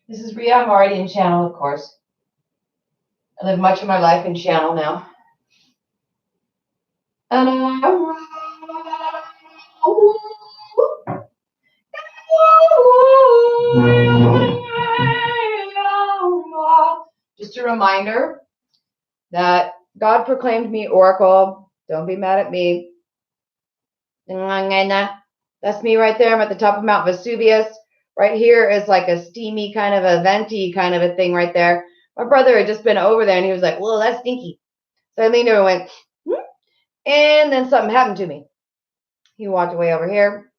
This is Rhea. I'm already in channel, of course. I live much of my life in channel now. Just a reminder that God proclaimed me oracle. Don't be mad at me. That's me right there. I'm at the top of Mount Vesuvius. Right here is like a steamy kind of a venti kind of a thing right there. My brother had just been over there and he was like, "Whoa, that's stinky." So I leaned over and went, and then something happened to me. He walked away over here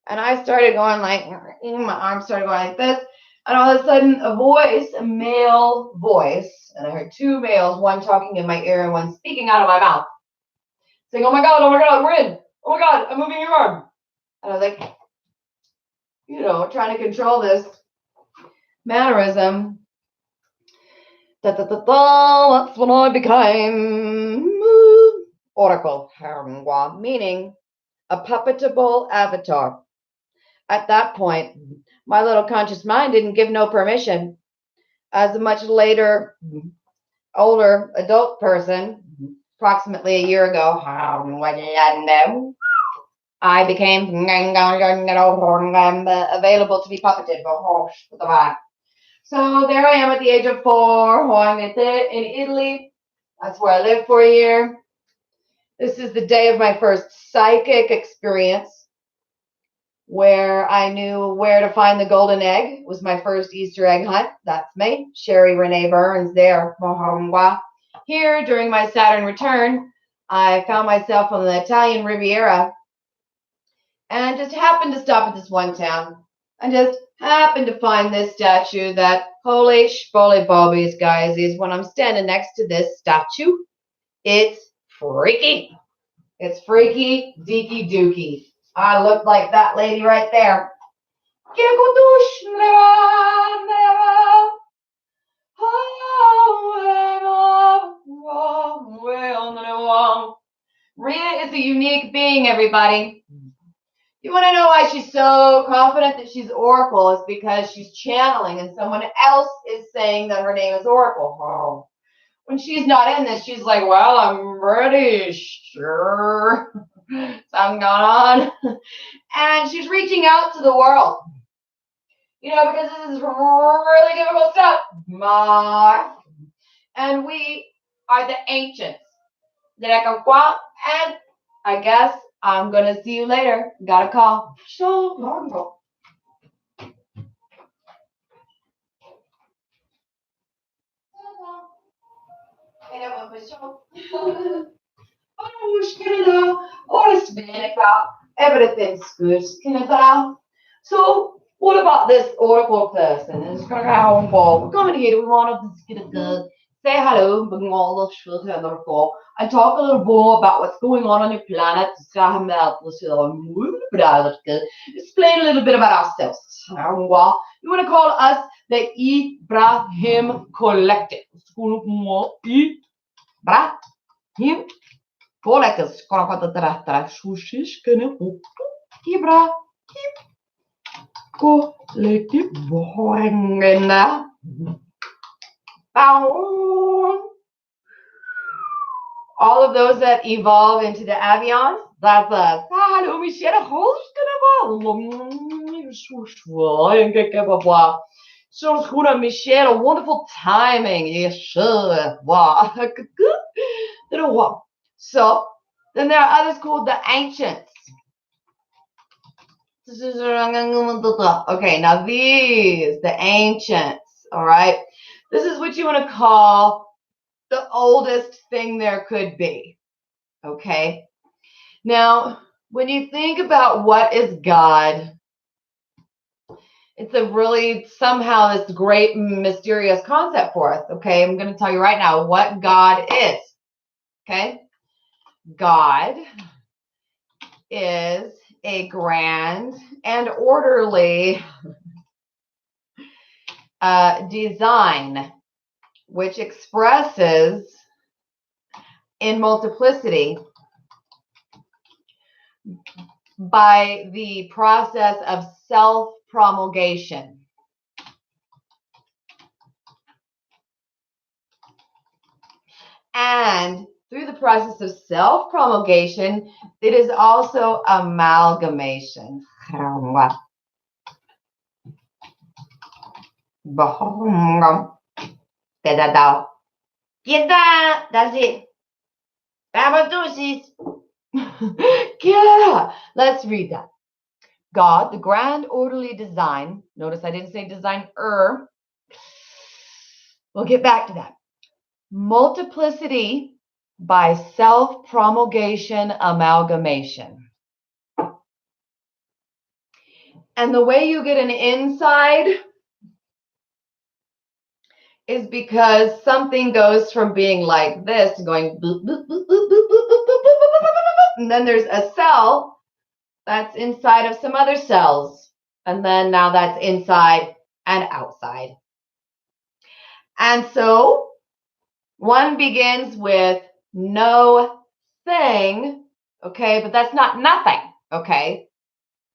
and I started going like, my arms started going like this. And all of a sudden a voice, a male voice, and I heard two males, one talking in my ear and one speaking out of my mouth, saying, oh my God, we're in. Oh my God, I'm moving your arm. And I was like, trying to control this mannerism. That's when I became oracle, meaning a puppetable avatar. At that point, my little conscious mind didn't give no permission. As a much later, older adult person, approximately a year ago, I became available to be puppeted. So there I am at the age of 4 in Italy. That's where I lived for a year. This is the day of my first psychic experience where I knew where to find the golden egg. It was my first Easter egg hunt. That's me, Sherry Renee Burns there. Here, during my Saturn return, I found myself on the Italian Riviera and just happened to stop at this one town. I just happened to find this statue that, holy schmoly bobbies, guys, is when I'm standing next to this statue, it's freaky. It's freaky, deaky dooky. I look like that lady right there. Rhea is a unique being, everybody. You want to know why she's so confident that she's Oracle is because she's channeling and someone else is saying that her name is Oracle. When she's not in this, she's like, well, I'm pretty sure something going on. And she's reaching out to the world. Because this is really difficult stuff. And we are the ancients. And I guess I'm going to see you later. Got a call. Everything's good. So, what about this oracle person? We're coming here. We want to say hello and talk a little more about what's going on your planet. Explain a little bit about ourselves. You want to call us the Ibrahim Collective. Ibrahim Collective. Ibrahim Collective. All of those that evolve into the avions, that's us. Hallo, Michelle, Michelle, wonderful timing. Yes, sure. Wow. So, then there are others called the ancients. Okay, now these, the ancients, all right? This is what you want to call the oldest thing there could be, okay? Now, when you think about what is God, it's a really somehow this great mysterious concept for us, okay? I'm going to tell you right now what God is, okay? God is a grand and orderly design which expresses in multiplicity by the process of self-promulgation. And through the process of self-promulgation, it is also amalgamation. That's it. Let's read that. God, the grand orderly design. Notice I didn't say designer. We'll get back to that. Multiplicity by self-promulgation amalgamation. And the way you get an inside is because something goes from being like this, going boop, boop, boop, boop, boop, boop, boop, boop, boop, and then there's a cell that's inside of some other cells. And then now that's inside and outside. And so one begins with no thing, okay, but that's not nothing, okay,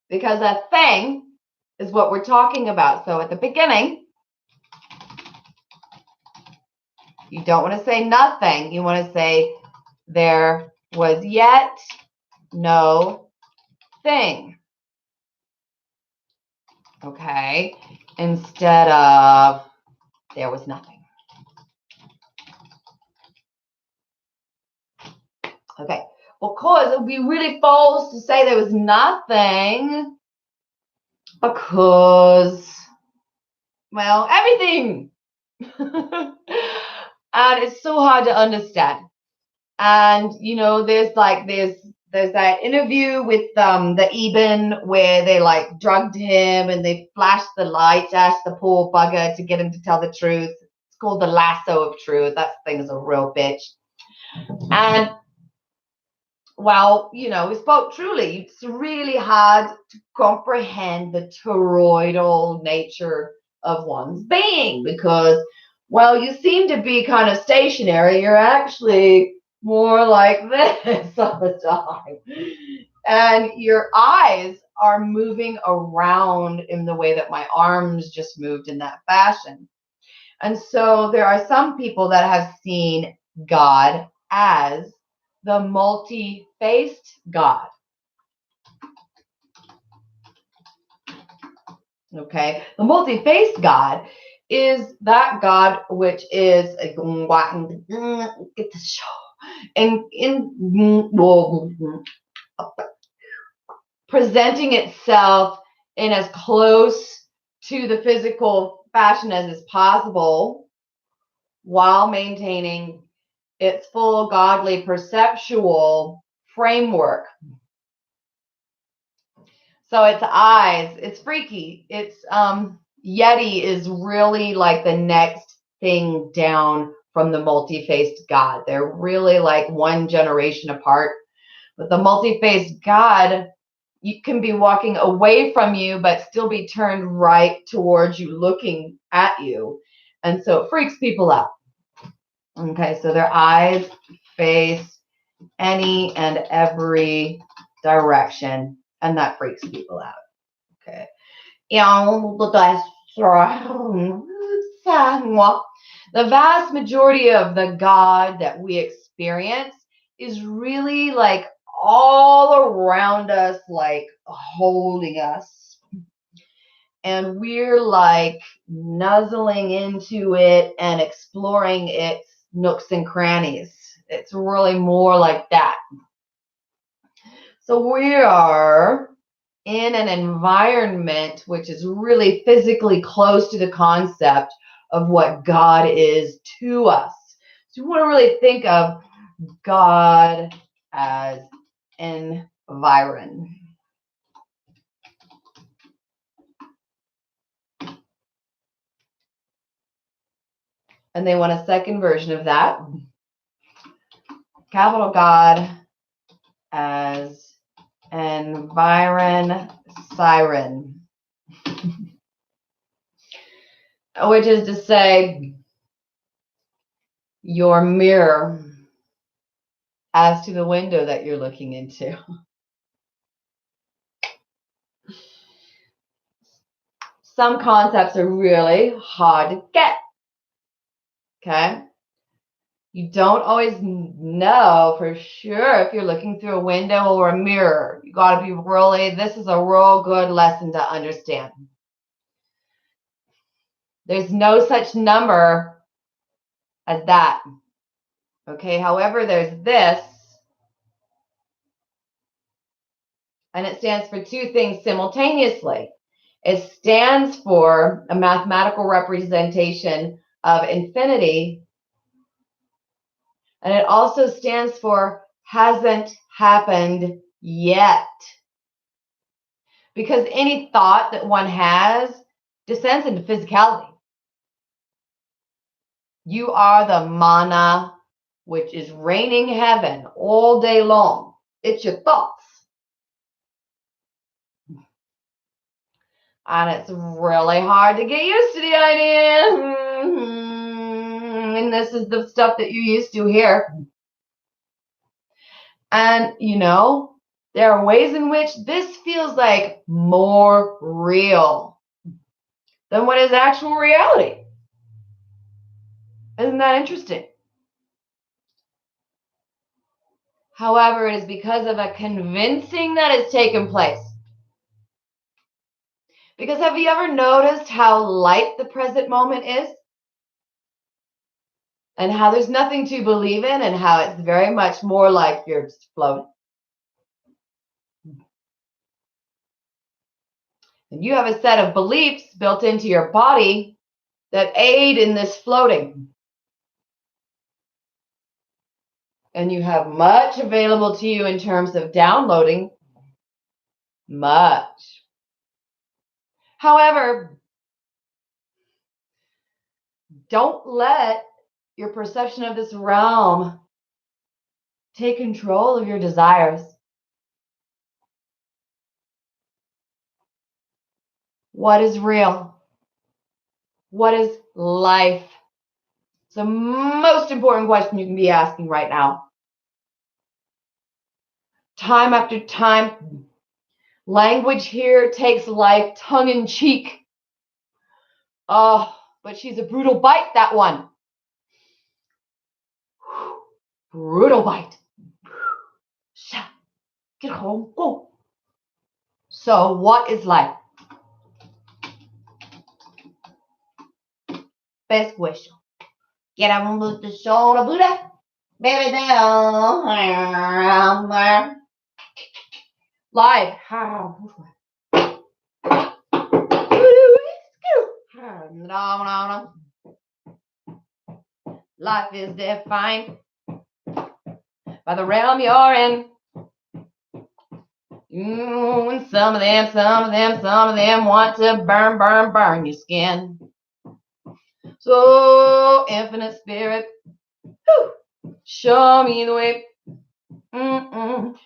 because a thing is what we're talking about. So at the beginning, you don't want to say nothing. You want to say there was yet no thing, okay, instead of there was nothing. Okay, of course, it would be really false to say there was nothing because, well, everything. And it's so hard to understand. And, you know, there's that interview with the Eben where they like drugged him and they flashed the lights, asked the poor bugger to get him to tell the truth. It's called the lasso of truth. That thing is a real bitch. And well, you know, we spoke truly. It's really hard to comprehend the toroidal nature of one's being because, well, you seem to be kind of stationary. You're actually more like this all the time. And your eyes are moving around in the way that my arms just moved in that fashion. And so there are some people that have seen God as the multi-faced God. Okay, the multi-faced God is that God which is presenting itself in as close to the physical fashion as is possible while maintaining its full godly perceptual framework. So it's eyes, it's freaky. It's Yeti is really like the next thing down from the multi-faced God. They're really like one generation apart. But the multi-faced God, you can be walking away from you, but still be turned right towards you, looking at you. And so it freaks people out. Okay, so their eyes face any and every direction, and that freaks people out. Okay. The vast majority of the God that we experience is really like all around us, like holding us. And we're like nuzzling into it and exploring its nooks and crannies. It's really more like that. So we are in an environment which is really physically close to the concept of what God is to us. So you want to really think of God as environ. And they want a second version of that. Capital God as environ siren. Which is to say, your mirror as to the window that you're looking into. some concepts are really hard to get. Okay? You don't always know for sure if you're looking through a window or a mirror. You got to be this is a real good lesson to understand. There's no such number as that. Okay, however, there's this, and it stands for two things simultaneously. It stands for a mathematical representation of infinity, and it also stands for hasn't happened yet. Because any thought that one has descends into physicality. You are the mana, which is raining heaven all day long. It's your thoughts. And it's really hard to get used to the idea. And this is the stuff that you're used to here. And, there are ways in which this feels like more real than what is actual reality. Isn't that interesting? However, it is because of a convincing that has taken place. Because have you ever noticed how light the present moment is? And how there's nothing to believe in, and how it's very much more like you're just floating. And you have a set of beliefs built into your body that aid in this floating. And you have much available to you in terms of downloading. Much. However, don't let your perception of this realm take control of your desires. What is real? What is life? It's the most important question you can be asking right now. Time after time, language here takes life tongue in cheek. Oh, but she's a brutal bite, that one. Brutal bite. Get home, go. So what is life? Best question. Get on with the shoulder, Buddha. Baby down. Life. Life is defined by the realm you're in. And some of them want to burn your skin. So, infinite spirit, show me the way.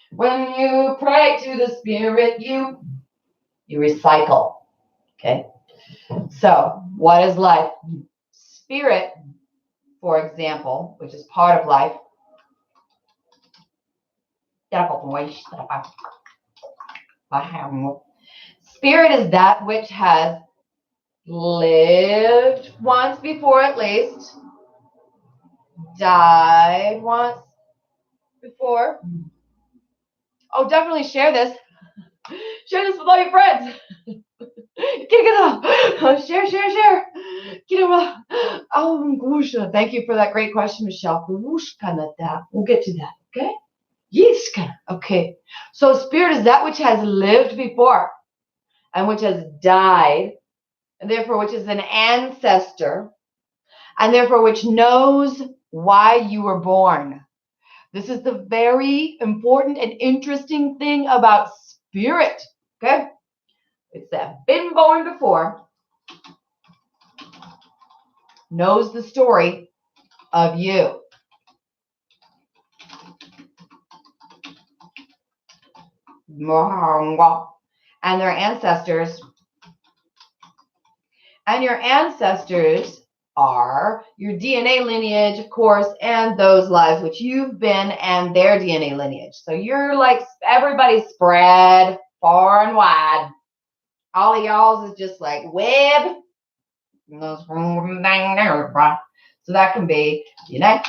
When you pray to the spirit, you recycle. Okay? So, what is life? Spirit, for example, which is part of life. Spirit is that which has lived once before at least, died once before. Oh, definitely share this. Share this with all your friends. Share. Oh, Gusha. Thank you for that great question, Michelle. We'll get to that, okay? Yes. Okay. So spirit is that which has lived before and which has died, and therefore which is an ancestor, and therefore which knows why you were born. This is the very important and interesting thing about spirit, okay? It's that been born before, knows the story of you. And their ancestors. And your ancestors are your DNA lineage, of course, and those lives which you've been and their DNA lineage. So you're like everybody spread far and wide All of y'all's is just like web. So that can be, you know,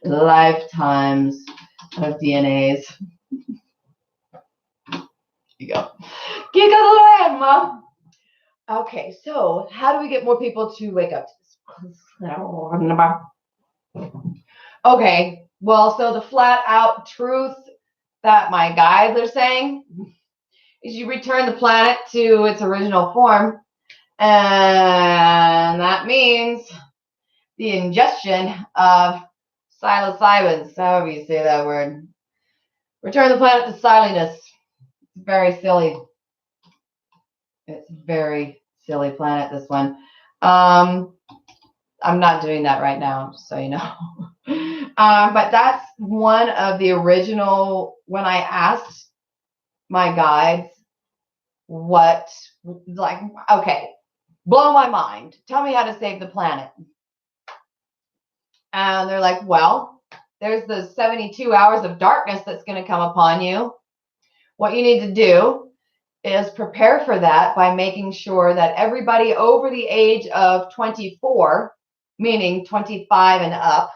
lifetimes of DNAs. You go. Okay, so how do we get more people to wake up to this? Okay, well, so the flat out truth that my guides are saying is you return the planet to its original form, and that means the ingestion of psilocybin, however you say that word. Return the planet to siliness. It's very silly. It's very silly planet, this one. I'm not doing that right now, so you know. But that's one of the original, when I asked my guides what, like, okay, blow my mind. Tell me how to save the planet. And they're like, well, there's the 72 hours of darkness that's going to come upon you. What you need to do is prepare for that by making sure that everybody over the age of 24, meaning 25 and up,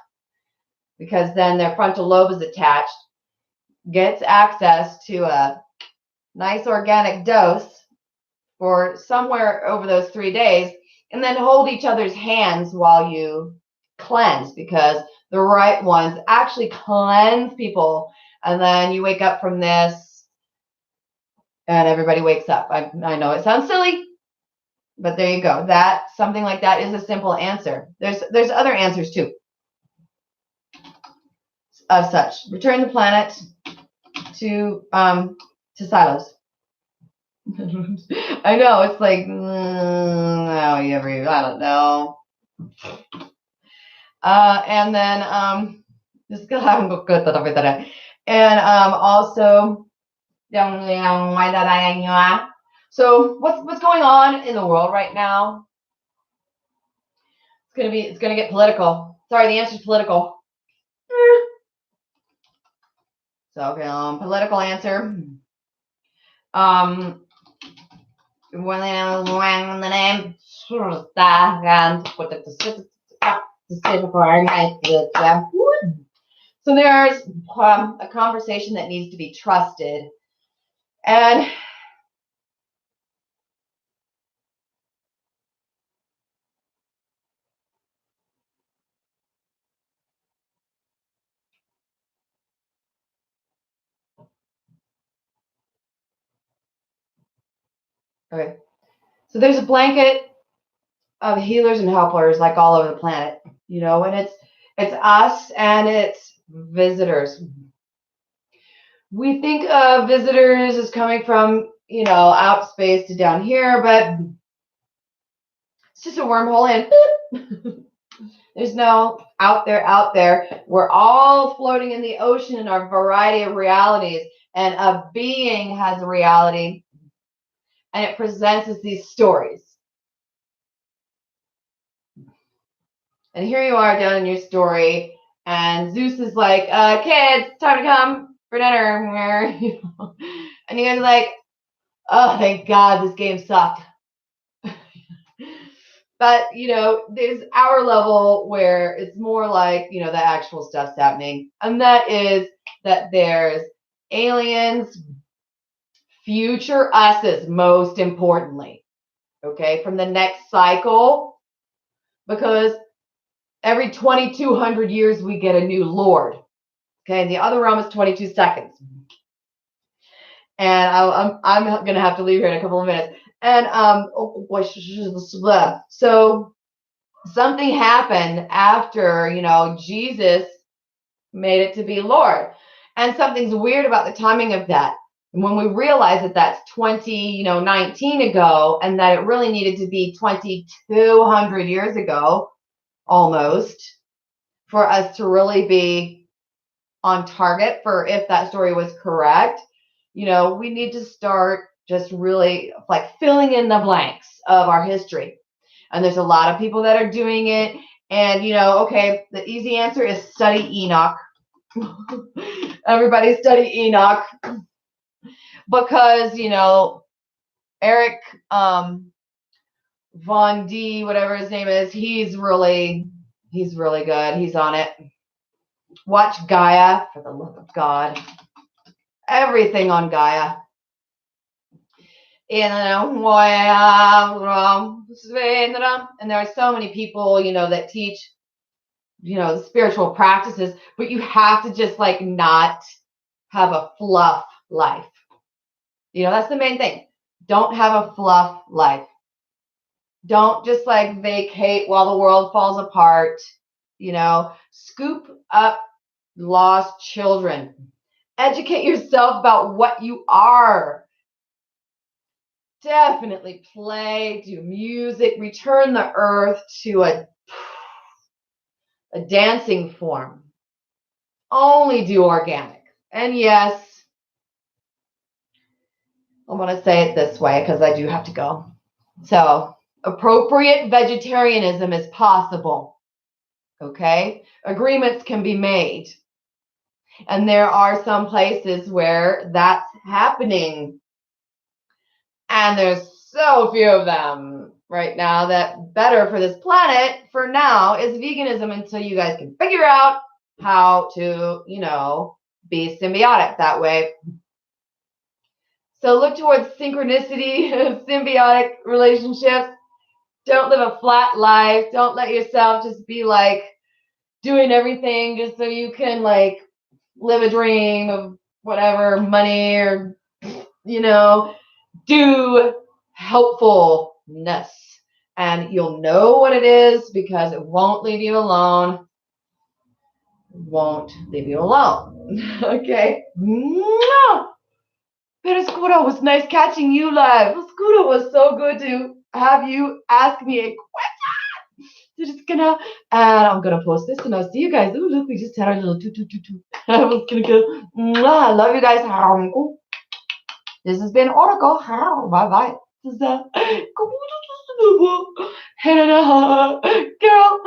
because then their frontal lobe is attached, gets access to a nice organic dose for somewhere over those 3 days, and then hold each other's hands while you cleanse, because the right ones actually cleanse people. And then you wake up from this and everybody wakes up. I know it sounds silly, but there you go. That something like that is a simple answer. There's other answers too of such. Return the planet to silos. I know it's like I don't know. And then just go have a good and also so what's going on in the world right now? It's gonna get political. Sorry, the answer's political. So okay, political answer. When the name so there's a conversation that needs to be trusted, and okay, so there's a blanket of healers and helpers like all over the planet, you know, and it's us and it's visitors. We think of visitors as coming from, you know, out space to down here, but it's just a wormhole in. There's no out there. We're all floating in the ocean in our variety of realities, and a being has a reality, and it presents us these stories. And here you are down in your story, and Zeus is like, kids, time to come for dinner. And you guys are like, oh, thank God this game sucked. But, you know, there's our level where it's more like, you know, the actual stuff's happening. And that is that there's aliens, future us's, most importantly, okay, from the next cycle, because every 2,200 years we get a new lord, okay, and the other realm is 22 seconds. And I'm going to have to leave here in a couple of minutes. And so something happened after, you know, Jesus made it to be Lord. And something's weird about the timing of that. And when we realize that that's 19 ago, and that it really needed to be 2,200 years ago, almost, for us to really be on target for if that story was correct, you know, we need to start just really like filling in the blanks of our history. And there's a lot of people that are doing it. And, you know, okay, the easy answer is study Enoch. Everybody study Enoch because, Eric Von D, whatever his name is, he's really good. He's on it. Watch Gaia, for the love of God. Everything on Gaia. And there are so many people, that teach, the spiritual practices, but you have to just not have a fluff life. That's the main thing. Don't have a fluff life. Don't just vacate while the world falls apart. Scoop up lost children. Educate yourself about what you are. Definitely play, do music, return the earth to a dancing form. Only do organic. And yes, I'm going to say it this way because I do have to go. So, appropriate vegetarianism is possible. Okay? Agreements can be made. And there are some places where that's happening. And there's so few of them right now that better for this planet for now is veganism until you guys can figure out how to, be symbiotic that way. So look towards synchronicity, symbiotic relationships. Don't live a flat life. Don't let yourself just be doing everything just so you can live a dream of whatever, money or, do helpfulness. And you'll know what it is because it won't leave you alone. Won't leave you alone. Okay? Periscudo, was nice catching you live. Scooter, was so good to have you ask me a question. So just and I'm gonna post this and I'll see you guys. Oh, look, we just had our little toot. I was gonna go. I love you guys. This has been Oracle. Bye bye. This is girl.